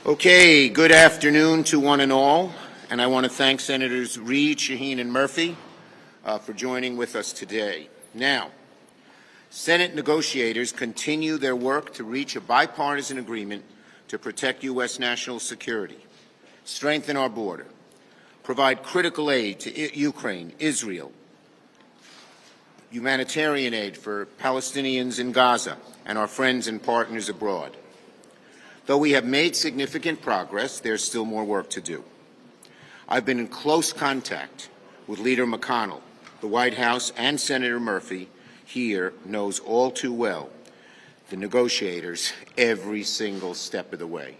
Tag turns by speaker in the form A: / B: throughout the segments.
A: Okay, good afternoon to one and all, and I want to thank Senators Reid, Shaheen, and Murphy for joining with us today. Now, Senate negotiators continue their work to reach a bipartisan agreement to protect U.S. national security, strengthen our border, provide critical aid to Ukraine, Israel, humanitarian aid for Palestinians in Gaza, and our friends and partners abroad. Though we have made significant progress, there's still more work to do. I've been in close contact with Leader McConnell. The White House and Senator Murphy here knows all too well the negotiators every single step of the way.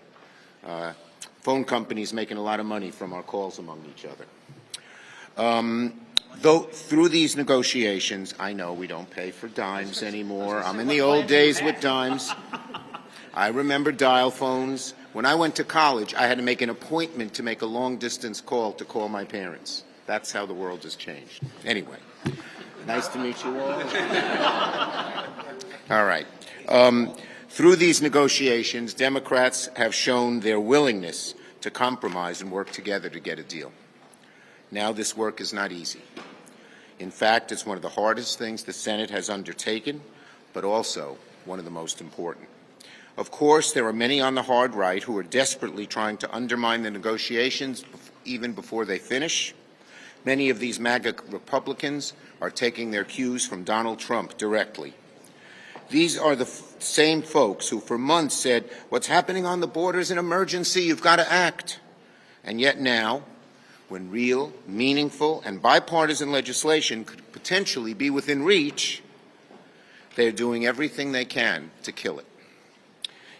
A: Phone companies making a lot of money from our calls among each other. Though through these negotiations, I know we don't pay for dimes anymore. I'm in the old days with dimes. I remember dial phones. When I went to college, I had to make an appointment to make a long-distance call to call my parents. That's how the world has changed. Anyway, nice to meet you all. All right. Through these negotiations, Democrats have shown their willingness to compromise and work together to get a deal. Now, this work is not easy. In fact, it's one of the hardest things the Senate has undertaken, but also one of the most important. Of course, there are many on the hard right who are desperately trying to undermine the negotiations even before they finish. Many of these MAGA Republicans are taking their cues from Donald Trump directly. These are the same folks who for months said, what's happening on the border is an emergency, you've got to act. And yet now, when real, meaningful, and bipartisan legislation could potentially be within reach, they're doing everything they can to kill it.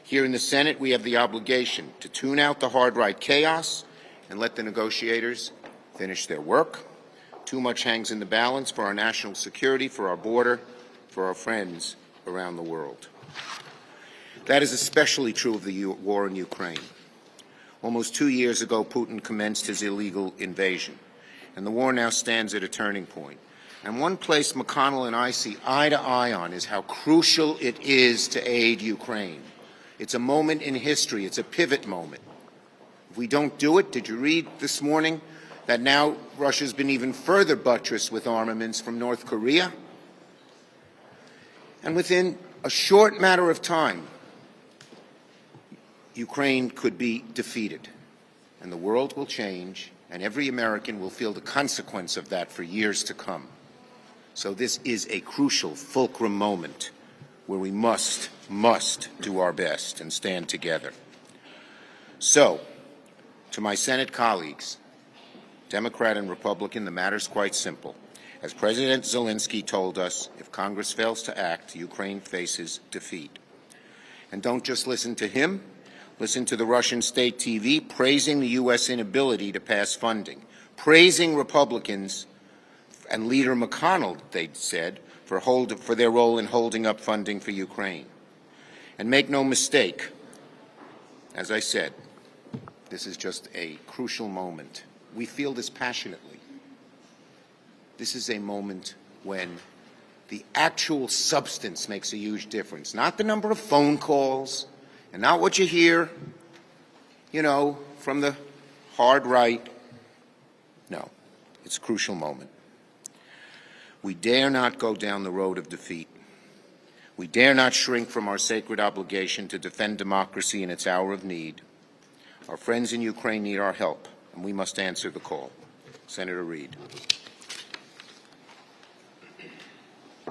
A: Here in the Senate, we have the obligation to tune out the hard-right chaos and let the negotiators finish their work. Too much hangs in the balance for our national security, for our border, for our friends around the world. That is especially true of the war in Ukraine. Almost 2 years ago, Putin commenced his illegal invasion, and the war now stands at a turning point. And one place McConnell and I see eye to eye on is how crucial it is to aid Ukraine. It's a moment in history. It's a pivot moment. If we don't do it, did you read this morning that now Russia's been even further buttressed with armaments from North Korea? And within a short matter of time, Ukraine could be defeated, and the world will change, and every American will feel the consequence of that for years to come. So this is a crucial fulcrum moment where we must do our best and stand together. So, to my Senate colleagues, Democrat and Republican, the matter's quite simple. As President Zelensky told us, if Congress fails to act, Ukraine faces defeat. And don't just listen to him. Listen to the Russian state TV praising the U.S. inability to pass funding, praising Republicans and Leader McConnell, they said, for their role in holding up funding for Ukraine. And make no mistake, as I said, this is just a crucial moment. We feel this passionately. This is a moment when the actual substance makes a huge difference, not the number of phone calls, and not what you hear, from the hard right. No, it's a crucial moment. We dare not go down the road of defeat. We dare not shrink from our sacred obligation to defend democracy in its hour of need. Our friends in Ukraine need our help, and we must answer the call. Senator Reid.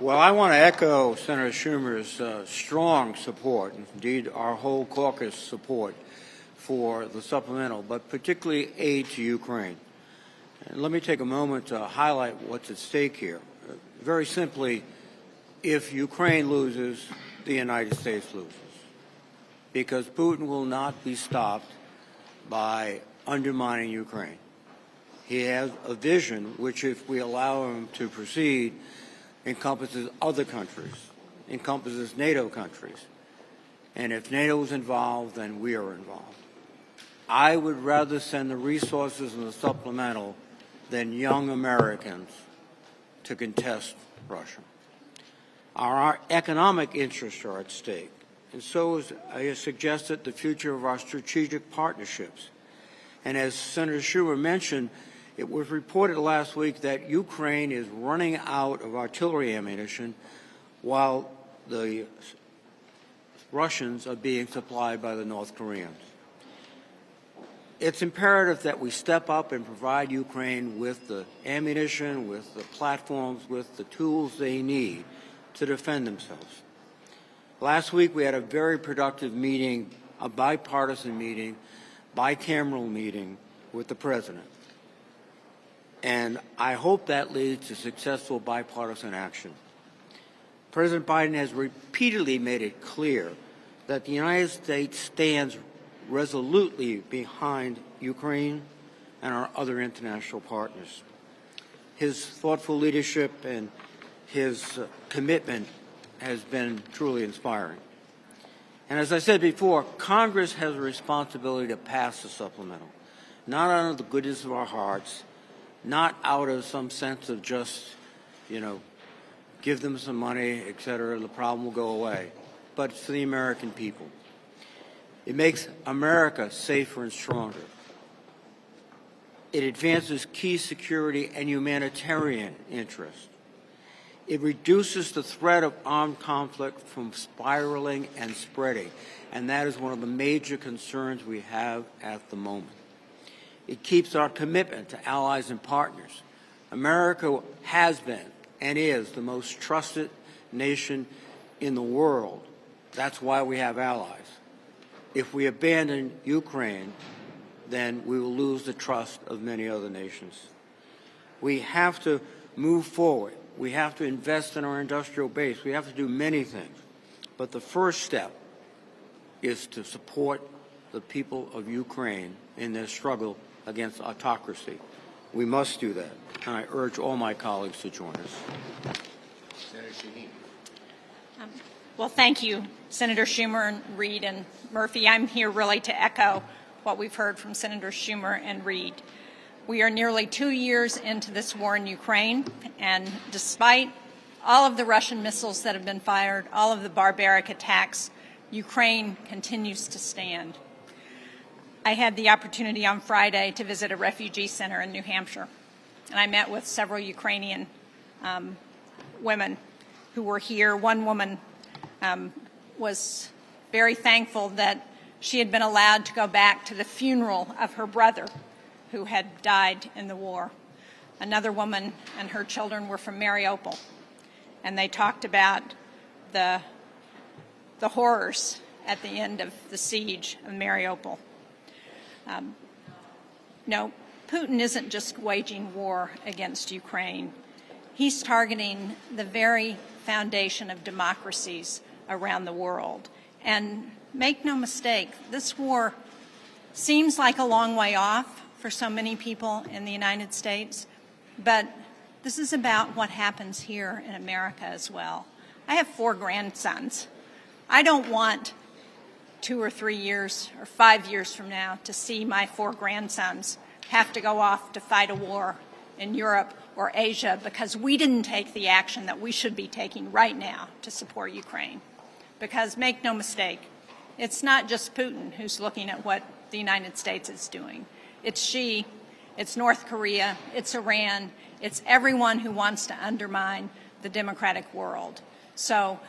B: Well, I want to echo Senator Schumer's strong support, indeed our whole caucus support for the supplemental, but particularly aid to Ukraine. And let me take a moment to highlight what's at stake here. Very simply, if Ukraine loses, the United States loses, because Putin will not be stopped by undermining Ukraine. He has a vision which, if we allow him to proceed, encompasses other countries, encompasses NATO countries. And if NATO is involved, then we are involved. I would rather send the resources in the supplemental than young Americans to contest Russia. Our economic interests are at stake. and so is, I suggested, the future of our strategic partnerships. And as Senator Schumer mentioned, it was reported last week that Ukraine is running out of artillery ammunition while the Russians are being supplied by the North Koreans. It's imperative that we step up and provide Ukraine with the ammunition, with the platforms, with the tools they need to defend themselves. Last week we had a very productive meeting, a bipartisan meeting, bicameral meeting with the President. And I hope that leads to successful bipartisan action. President Biden has repeatedly made it clear that the United States stands resolutely behind Ukraine and our other international partners. His thoughtful leadership and his commitment has been truly inspiring. And as I said before, Congress has a responsibility to pass the supplemental, not out of the goodness of our hearts, not out of some sense of just, give them some money, et cetera, the problem will go away, but for the American people. It makes America safer and stronger. It advances key security and humanitarian interests. It reduces the threat of armed conflict from spiraling and spreading, and that is one of the major concerns we have at the moment. It keeps our commitment to allies and partners. America has been and is the most trusted nation in the world. That's why we have allies. If we abandon Ukraine, then we will lose the trust of many other nations. We have to move forward. We have to invest in our industrial base. We have to do many things. But the first step is to support the people of Ukraine in their struggle against autocracy. We must do that, and I urge all my colleagues to join us.
A: Senator Shaheen.
C: Well, thank you, Senator Schumer and Reid and Murphy. I'm here really to echo what we've heard from Senator Schumer and Reid. We are nearly 2 years into this war in Ukraine, and despite all of the Russian missiles that have been fired, all of the barbaric attacks, Ukraine continues to stand. I had the opportunity on Friday to visit a refugee center in New Hampshire, and I met with several Ukrainian women who were here. One woman was very thankful that she had been allowed to go back to the funeral of her brother who had died in the war. Another woman and her children were from Mariupol, and they talked about the horrors at the end of the siege of Mariupol. No, Putin isn't just waging war against Ukraine. He's targeting the very foundation of democracies around the world. And make no mistake, this war seems like a long way off for so many people in the United States, but this is about what happens here in America as well. I have 4 grandsons. I don't want 2 or 3 years or 5 years from now to see my 4 grandsons have to go off to fight a war in Europe or Asia because we didn't take the action that we should be taking right now to support Ukraine. Because make no mistake, it's not just Putin who's looking at what the United States is doing. It's Xi, it's North Korea, it's Iran, it's everyone who wants to undermine the democratic world. So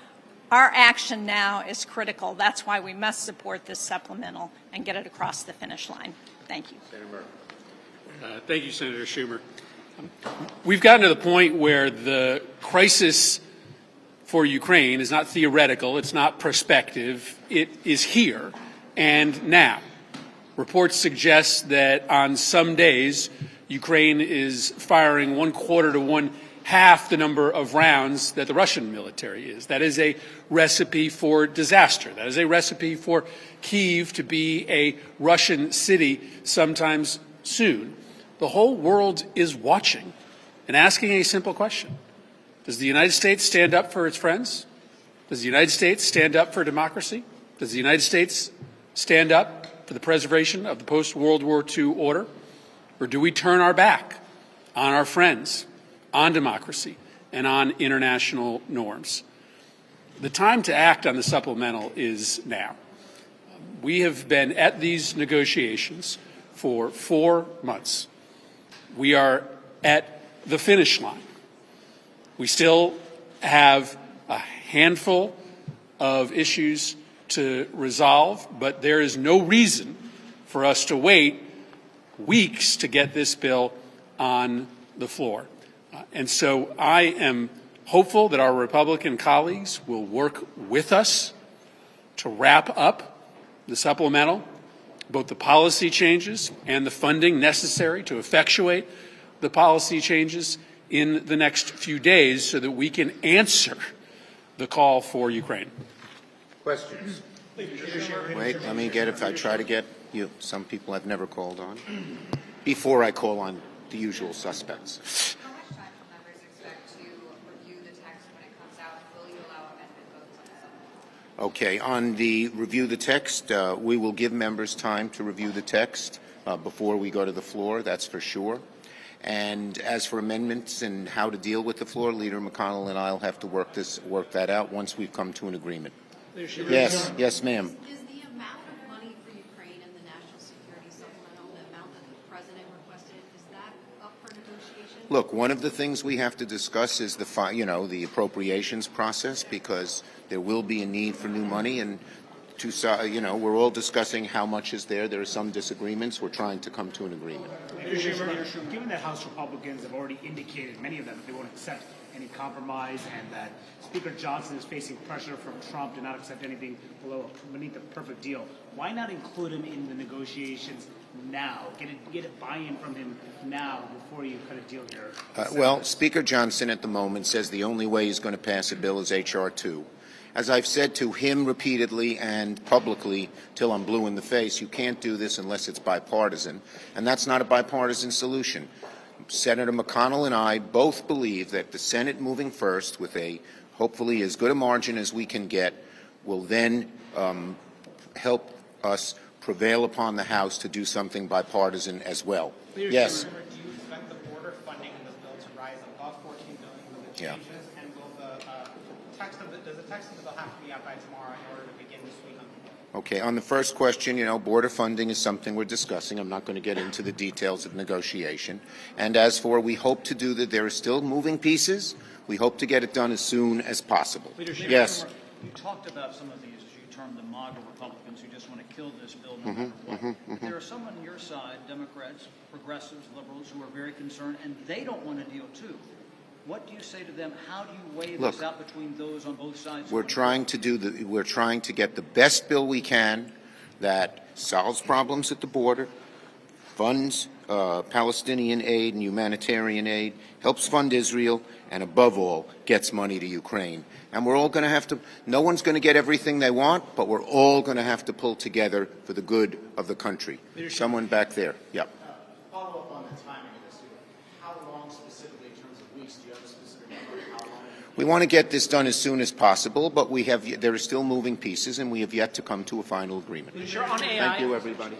C: our action now is critical. That's why we must support this supplemental and get it across the finish line. Thank you.
A: Senator Murphy.
D: Thank you, Senator Schumer. We've gotten to the point where the crisis for Ukraine is not theoretical, it's not prospective, it is here and now. Reports suggest that on some days, Ukraine is firing 1/4 to 1/2 the number of rounds that the Russian military is. That is a recipe for disaster. That is a recipe for Kyiv to be a Russian city sometimes soon. The whole world is watching and asking a simple question. Does the United States stand up for its friends? Does the United States stand up for democracy? Does the United States stand up for the preservation of the post-World War II order? Or do we turn our back on our friends, on democracy, and on international norms? the time to act on the supplemental is now. We have been at these negotiations for 4 months. We are at the finish line. We still have a handful of issues to resolve, but there is no reason for us to wait weeks to get this bill on the floor. And so I am hopeful that our Republican colleagues will work with us to wrap up the supplemental, both the policy changes and the funding necessary to effectuate the policy changes in the next few days so that we can answer the call for Ukraine.
A: Questions? Wait, let me get it. If I try to get you, some people I've never called on, before I call on the usual suspects.
E: How much time will members expect to review the text when it comes out? Will you allow amendment votes on the supplemental?
A: Okay, on the review the text, we will give members time to review the text before we go to the floor, that's for sure. And as for amendments and how to deal with the floor, Leader McConnell and I will have to work that out once we've come to an agreement. Yes, ma'am.
E: Is the amount of money for Ukraine in the National Security Supplemental, the amount that the President requested, is that up for negotiation?
A: Look, one of the things we have to discuss is the appropriations process, because there will be a need for new money, and we're all discussing how much is there. There are some disagreements. We're trying to come to an agreement.
F: Leader Schumer, given that House Republicans have already indicated, many of them, that they won't accept any compromise, and that Speaker Johnson is facing pressure from Trump to not accept anything beneath the perfect deal, why not include him in the negotiations now? Get a buy-in from him now before you cut a deal here.
A: Well, Speaker Johnson at the moment says the only way he's going to pass a bill is H.R. 2. As I've said to him repeatedly and publicly till I'm blue in the face, you can't do this unless it's bipartisan, and that's not a bipartisan solution. Senator McConnell and I both believe that the Senate moving first with a hopefully as good a margin as we can get will then help us prevail upon the House to do something bipartisan as well. Yes.
G: Do you expect the border funding in this bill to rise above $14 billion with the changes? Yeah. And will does the text of the bill have to be out by tomorrow in order to begin this week on the bill?
A: Okay. On the first question, border funding is something we're discussing. I'm not going to get into the details of negotiation. And as for we hope to do that, there are still moving pieces. We hope to get it done as soon as possible. Yes.
H: You talked about some of these, as you termed the MAGA Republicans, who just want to kill this bill no matter what. But there are some on your side, Democrats, progressives, liberals, who are very concerned, and they don't want a deal too. What do you say to them? How do you weigh this out between those on both sides?
A: We're trying to get the best bill we can that solves problems at the border, funds Palestinian aid and humanitarian aid, helps fund Israel, and above all, gets money to Ukraine. And we're all going to have to, no one's going to get everything they want, but we're all going to have to pull together for the good of the country. Someone back there. Yeah.
G: Follow up on the timing of this. How long specifically, in terms of weeks, do you have a specific number of how long?
A: We want to get this done as soon as possible, but there are still moving pieces, and we have yet to come to a final agreement.
G: On AI,
A: Thank you, everybody.